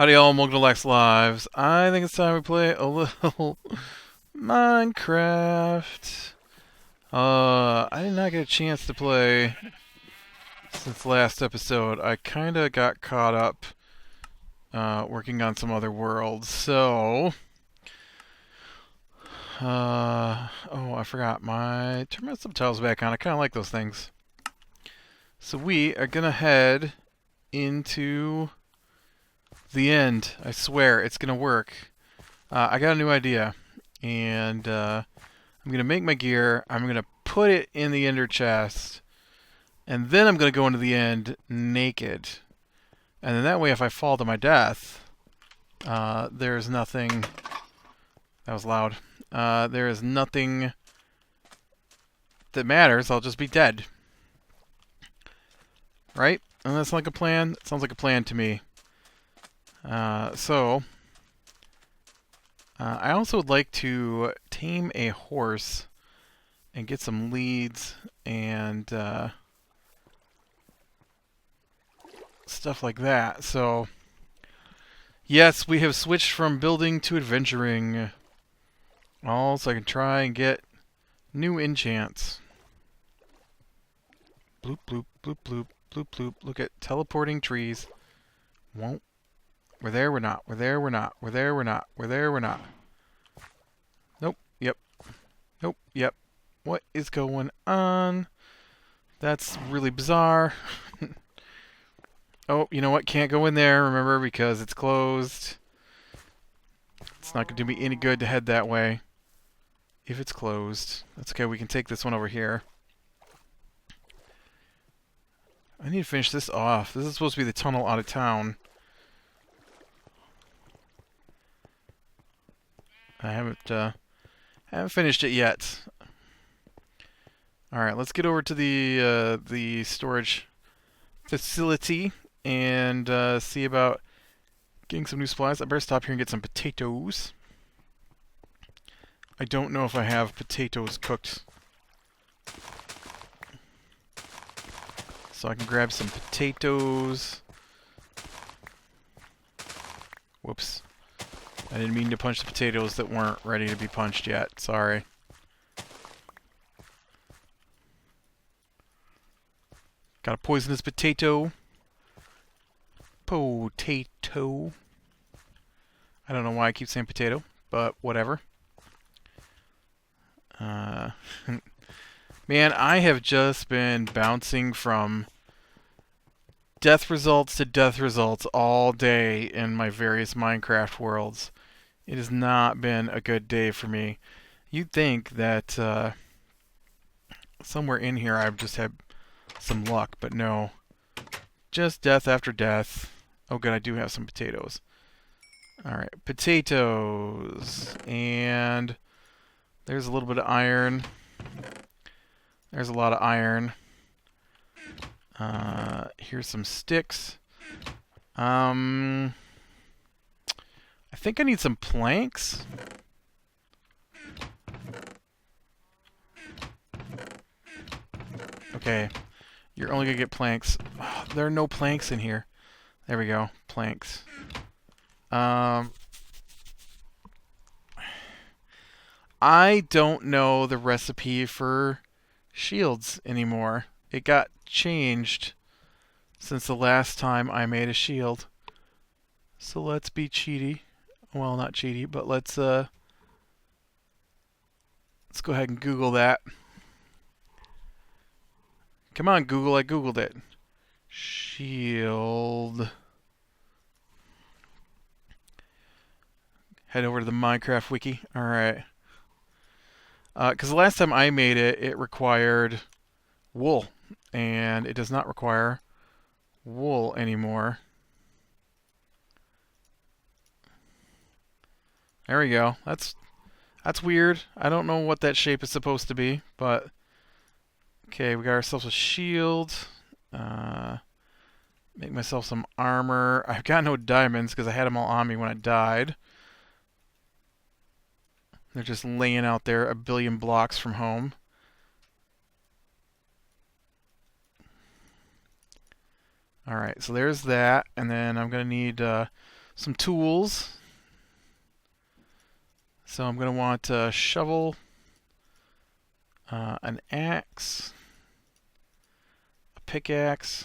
Howdy y'all, welcome to Lex Lives. I think it's time we play a little Minecraft. I did not get a chance to play since last episode. I kinda got caught up working on some other worlds, so... oh, I forgot. Turn my subtitles back on. I kinda like those things. So we are gonna head into the end. I swear, it's gonna work. I got a new idea, and I'm gonna make my gear. I'm gonna put it in the ender chest, and then I'm gonna go into the end naked. And then that way, if I fall to my death, there's nothing. That was loud. There is nothing that matters. I'll just be dead. Right? And that's like a plan. It sounds like a plan to me. I also would like to tame a horse and get some leads and stuff like that. So, yes, we have switched from building to adventuring. All so I can try and get new enchants. Bloop, bloop, bloop, bloop, bloop, bloop. Look at teleporting trees. Won't. We're there, we're not. We're there, we're not. We're there, we're not. We're there, we're not. Nope, yep. Nope, yep. What is going on? That's really bizarre. Oh, you know what? Can't go in there, remember, because it's closed. It's not going to do me any good to head that way if it's closed. That's okay, we can take this one over here. I need to finish this off. This is supposed to be the tunnel out of town. I haven't finished it yet. Alright, let's get over to the storage facility and see about getting some new supplies. I better stop here and get some potatoes. I don't know if I have potatoes cooked. So I can grab some potatoes. Whoops. I didn't mean to punch the potatoes that weren't ready to be punched yet. Sorry. Got a poisonous potato. Potato. I don't know why I keep saying potato, but whatever. Man, I have just been bouncing from death results to death results all day in my various Minecraft worlds. It has not been a good day for me. You'd think that somewhere in here I've just had some luck, but no. Just death after death. Oh good, I do have some potatoes. Alright, potatoes. And there's a little bit of iron. There's a lot of iron. Here's some sticks. I think I need some planks. Okay, you're only gonna get planks. Oh, there are no planks in here. There we go, planks. I don't know the recipe for shields anymore. It got changed since the last time I made a shield. So let's be cheaty. Well, not cheaty, but let's go ahead and Google that. Come on, Google, I Googled it. Shield. Head over to the Minecraft wiki. Alright. Because the last time I made it, it required wool. And it does not require wool anymore. There we go. That's weird. I don't know what that shape is supposed to be, but okay, we got ourselves a shield. Make myself some armor. I've got no diamonds because I had them all on me when I died. They're just laying out there a billion blocks from home. Alright, so there's that, and then I'm going to need some tools. So I'm going to want a shovel, an axe, a pickaxe.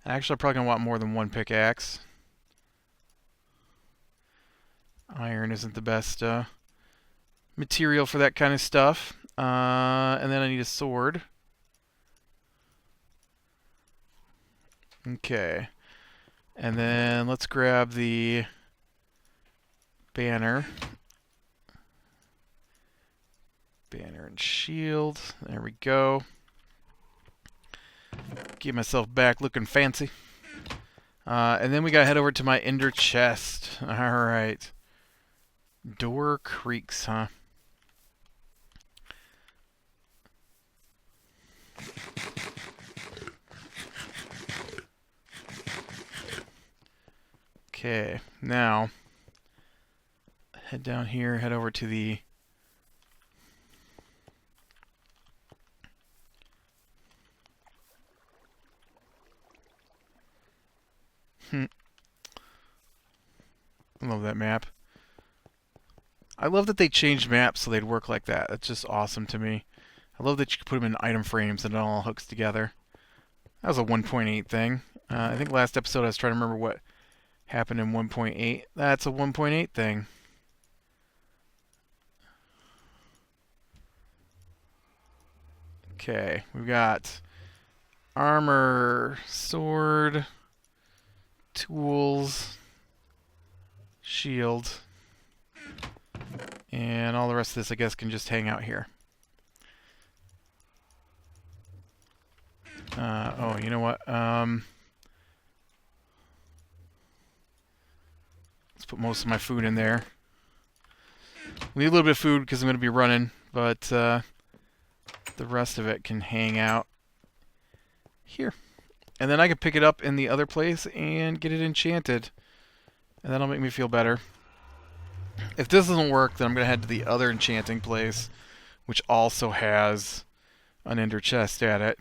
Actually, I'm probably going to want more than one pickaxe. Iron isn't the best material for that kind of stuff. And then I need a sword. Okay. And then let's grab the banner. Banner and shield. There we go. Get myself back looking fancy. And then we gotta head over to my ender chest. Alright. Door creaks, huh? Okay, now head down here, head over to the I love that map. I love that they changed maps so they'd work like that. That's just awesome to me. I love that you can put them in item frames and it all hooks together. That was a 1.8 thing. I think last episode I was trying to remember what happened in 1.8. That's a 1.8 thing. Okay, we've got armor, sword, tools, shield, and all the rest of this I guess can just hang out here. Oh, you know what? Let's put most of my food in there. We need a little bit of food because I'm going to be running, but the rest of it can hang out here. And then I can pick it up in the other place and get it enchanted. And that'll make me feel better. If this doesn't work, then I'm going to head to the other enchanting place, which also has an ender chest at it.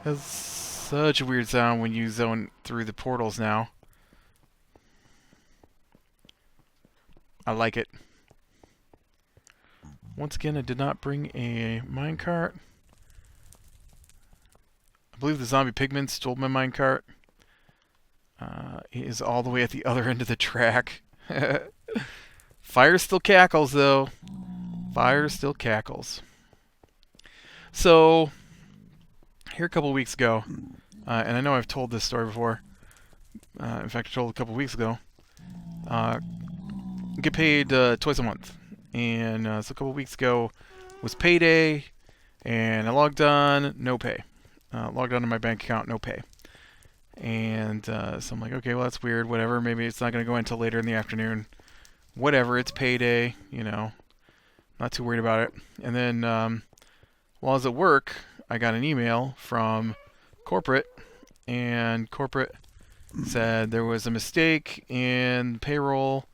That's such a weird sound when you zone through the portals now. I like it. Once again, I did not bring a minecart. I believe the zombie pigmen stole my minecart. It is all the way at the other end of the track. Fire still cackles, though. Fire still cackles. So, here a couple weeks ago, and I know I've told this story before. In fact, I told it a couple weeks ago. Get paid twice a month. And so a couple weeks ago was payday, and I logged on, no pay. Logged on to my bank account, no pay. And so I'm like, okay, well, that's weird, whatever. Maybe it's not going to go until later in the afternoon. Whatever, it's payday, you know. Not too worried about it. And then while I was at work, I got an email from corporate, and corporate said there was a mistake in payroll,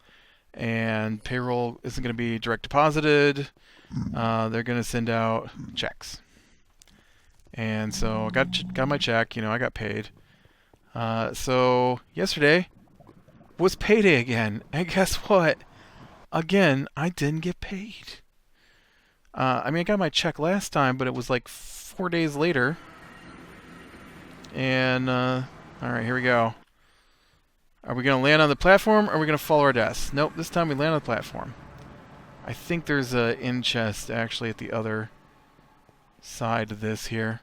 and payroll isn't going to be direct deposited. They're going to send out checks. And so I got my check, you know, I got paid. So yesterday was payday again. And guess what? Again, I didn't get paid. I mean, I got my check last time, but it was like 4 days later. And, alright, here we go. Are we going to land on the platform, or are we going to follow our deaths? Nope, this time we land on the platform. I think there's a in chest actually at the other side of this here.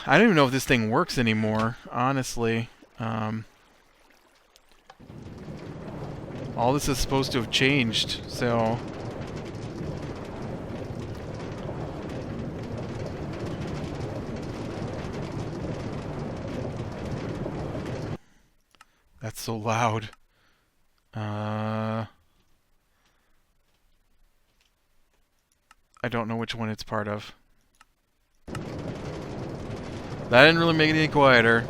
I don't even know if this thing works anymore, honestly. All this is supposed to have changed, so... That's so loud. I don't know which one it's part of. That didn't really make it any quieter.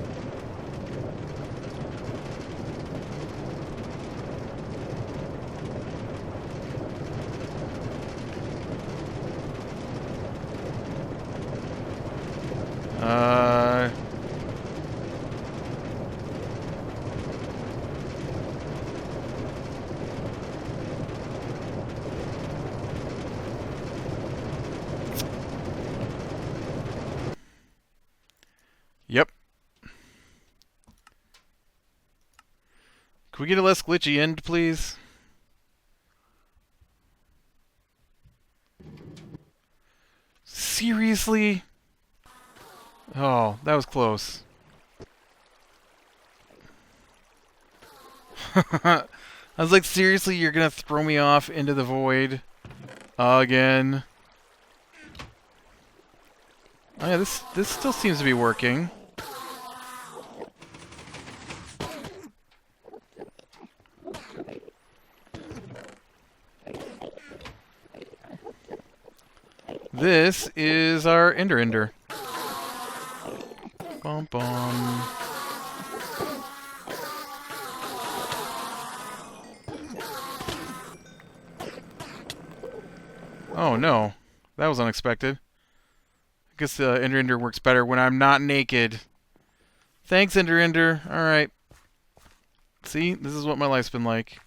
Can we get a less glitchy end, please? Seriously? Oh, that was close. I was like, seriously, you're gonna throw me off into the void again? Oh yeah, this still seems to be working. This is our Ender. Bum bum. Oh no, that was unexpected. I guess Ender works better when I'm not naked. Thanks, Ender. Alright. See, this is what my life's been like.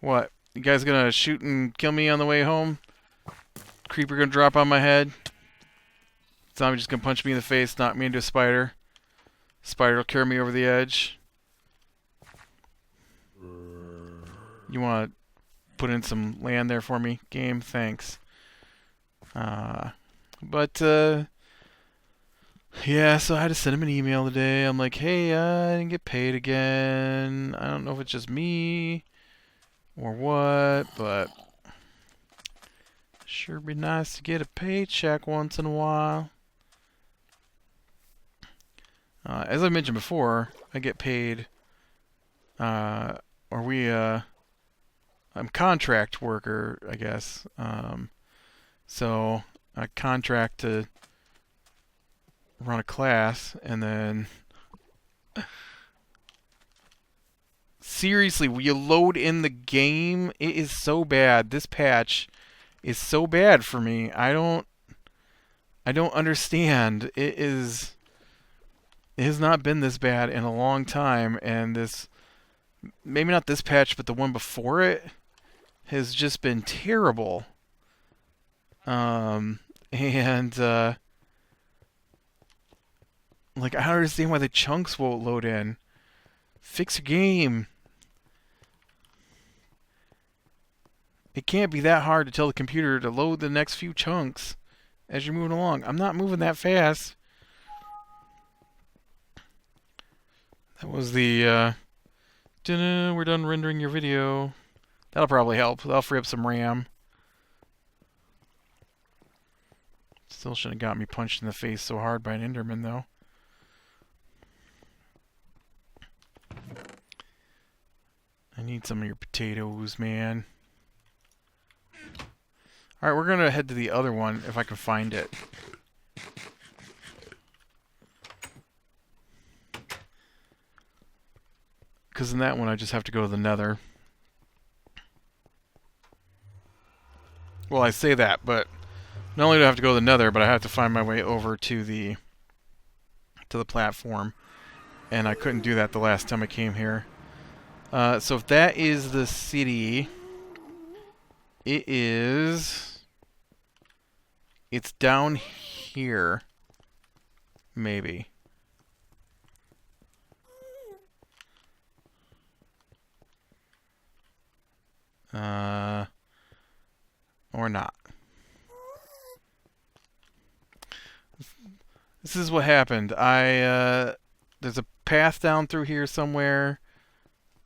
What? You guys gonna shoot and kill me on the way home? Creeper gonna drop on my head? Zombie just gonna punch me in the face, knock me into a spider. Spider will carry me over the edge. You wanna put in some land there for me, game? Thanks. Yeah, so I had to send him an email today. I'm like, hey, I didn't get paid again. I don't know if it's just me or what, but sure be nice to get a paycheck once in a while. As I mentioned before, I get paid, I'm contract worker, I guess. So I contract to run a class, and then seriously, will you load in the game? It is so bad. This patch is so bad for me. I don't understand. It has not been this bad in a long time, and this, maybe not this patch, but the one before it has just been terrible. Like, I don't understand why the chunks won't load in. Fix your game. It can't be that hard to tell the computer to load the next few chunks as you're moving along. I'm not moving that fast. That was the, we're done rendering your video. That'll probably help. That'll free up some RAM. Still shouldn't have got me punched in the face so hard by an Enderman, though. I need some of your potatoes, man. Alright, we're going to head to the other one, if I can find it. Because in that one, I just have to go to the Nether. Well, I say that, but not only do I have to go to the Nether, but I have to find my way over to the platform. And I couldn't do that the last time I came here. So if that is the city, it's down here, maybe. Or not. This is what happened. There's a path down through here somewhere.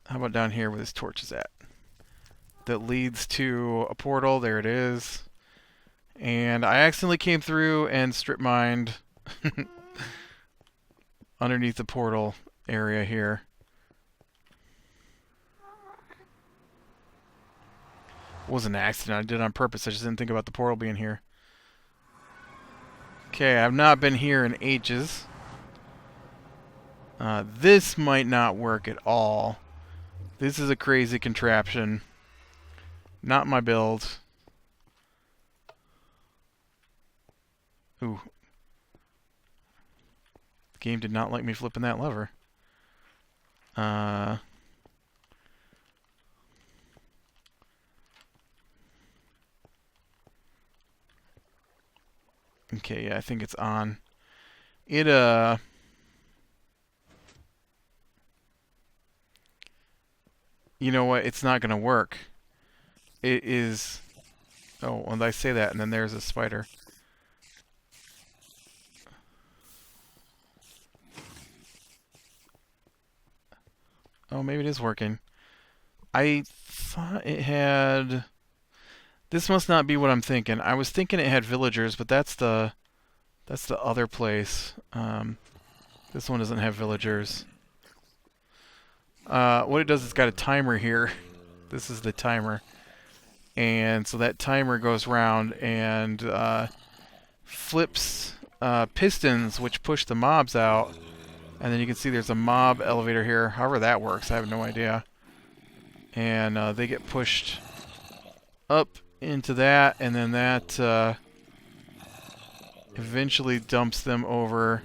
How about down here where this torch is at? That leads to a portal. There it is. And I accidentally came through and strip mined underneath the portal area here. It wasn't an accident. I did it on purpose. I just didn't think about the portal being here. Okay, I've not been here in ages. This might not work at all. This is a crazy contraption. Not my build. Ooh. The game did not like me flipping that lever. Okay, yeah, I think it's on. you know what? It's not going to work. It is... Oh, and I say that, and then there's a spider. Oh, maybe it is working. I thought it had... This must not be what I'm thinking. I was thinking it had villagers, but that's the other place. This one doesn't have villagers. What it does, it's got a timer here. This is the timer. And so that timer goes round and flips pistons, which push the mobs out. And then you can see there's a mob elevator here. However that works, I have no idea. And they get pushed up into that, and then that eventually dumps them over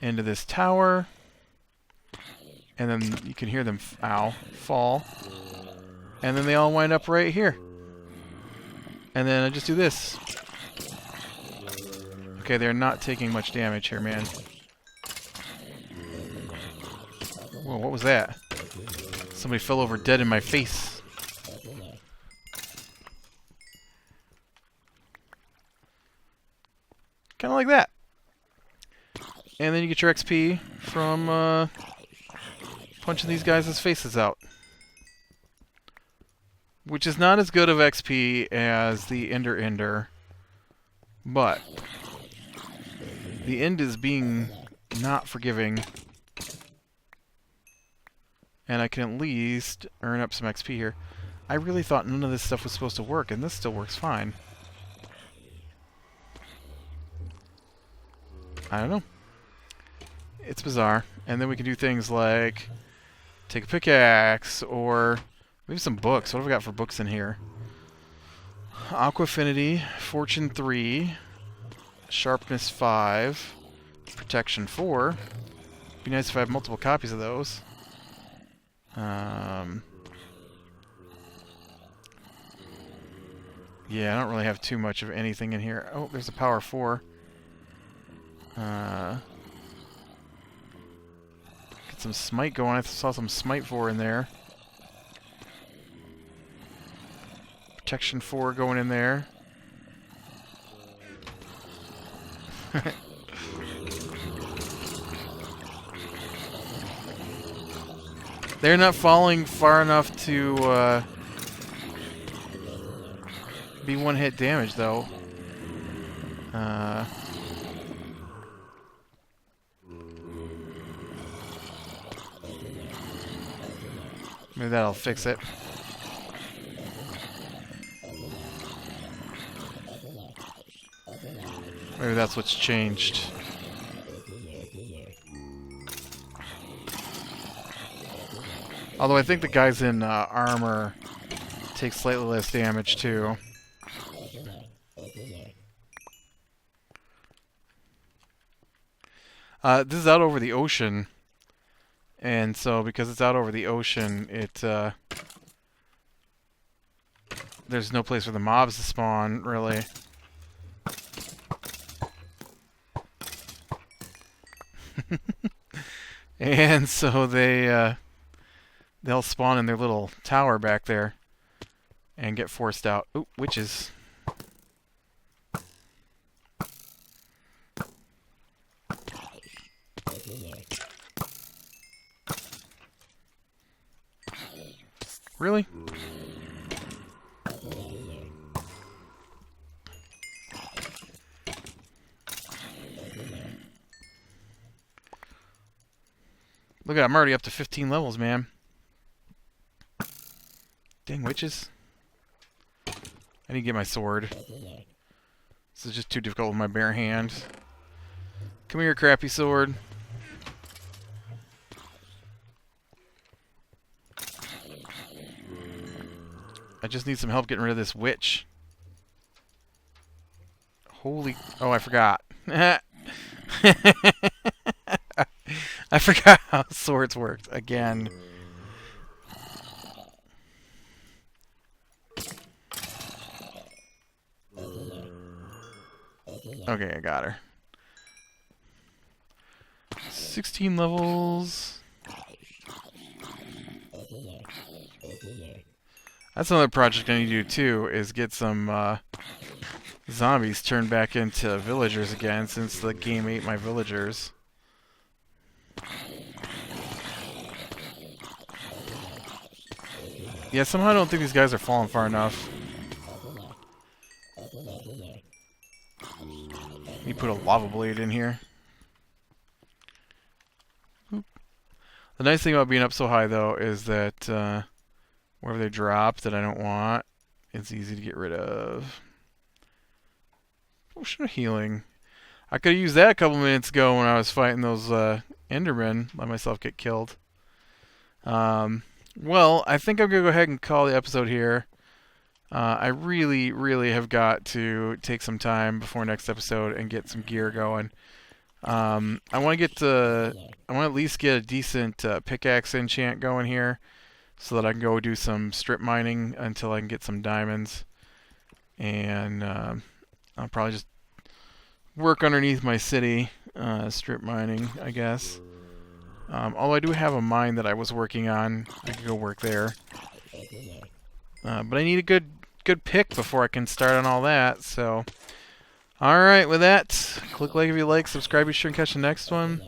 into this tower. And then you can hear them, fall. And then they all wind up right here. And then I just do this. Okay, they're not taking much damage here, man. Whoa, what was that? Somebody fell over dead in my face. Kind of like that. And then you get your XP from punching these guys' faces out. Which is not as good of XP as the Ender, but the end is being not forgiving. And I can at least earn up some XP here. I really thought none of this stuff was supposed to work, and this still works fine. I don't know. It's bizarre. And then we can do things like take a pickaxe, or maybe some books. What have we got for books in here? Aqua Affinity, Fortune 3, Sharpness 5, Protection 4. Be nice if I have multiple copies of those. Yeah, I don't really have too much of anything in here. Oh, there's a Power 4. Get some Smite going. I saw some Smite 4 in there. Protection 4 going in there. They're not falling far enough to be one-hit damage, though. Maybe that'll fix it. Maybe that's what's changed. Although I think the guys in armor take slightly less damage too. This is out over the ocean, and so because it's out over the ocean, there's no place for the mobs to spawn, really. And so they'll spawn in their little tower back there and get forced out. Ooh, witches. Really? Look at, I'm already up to 15 levels, man. Dang witches. I need to get my sword. This is just too difficult with my bare hand. Come here, crappy sword. I just need some help getting rid of this witch. Holy... Oh, I forgot. I forgot how swords worked again. Okay, I got her. 16 levels. That's another project I need to do too, is get some zombies turned back into villagers again, since the game ate my villagers. Yeah, somehow I don't think these guys are falling far enough. You put a lava blade in here. Oop. The nice thing about being up so high, though, is that wherever they drop that I don't want, it's easy to get rid of. Potion of healing. I could have used that a couple minutes ago when I was fighting those Endermen. Let myself get killed. Well, I think I'm going to go ahead and call the episode here. I really, really have got to take some time before next episode and get some gear going. I want to at least get a decent pickaxe enchant going here, so that I can go do some strip mining until I can get some diamonds. And I'll probably just work underneath my city, strip mining, I guess. Although I do have a mine that I was working on, I could go work there. But I need a good pick before I can start on all that. So, all right, with that, click like if you like, subscribe, be sure and catch the next one,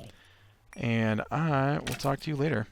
and I will talk to you later.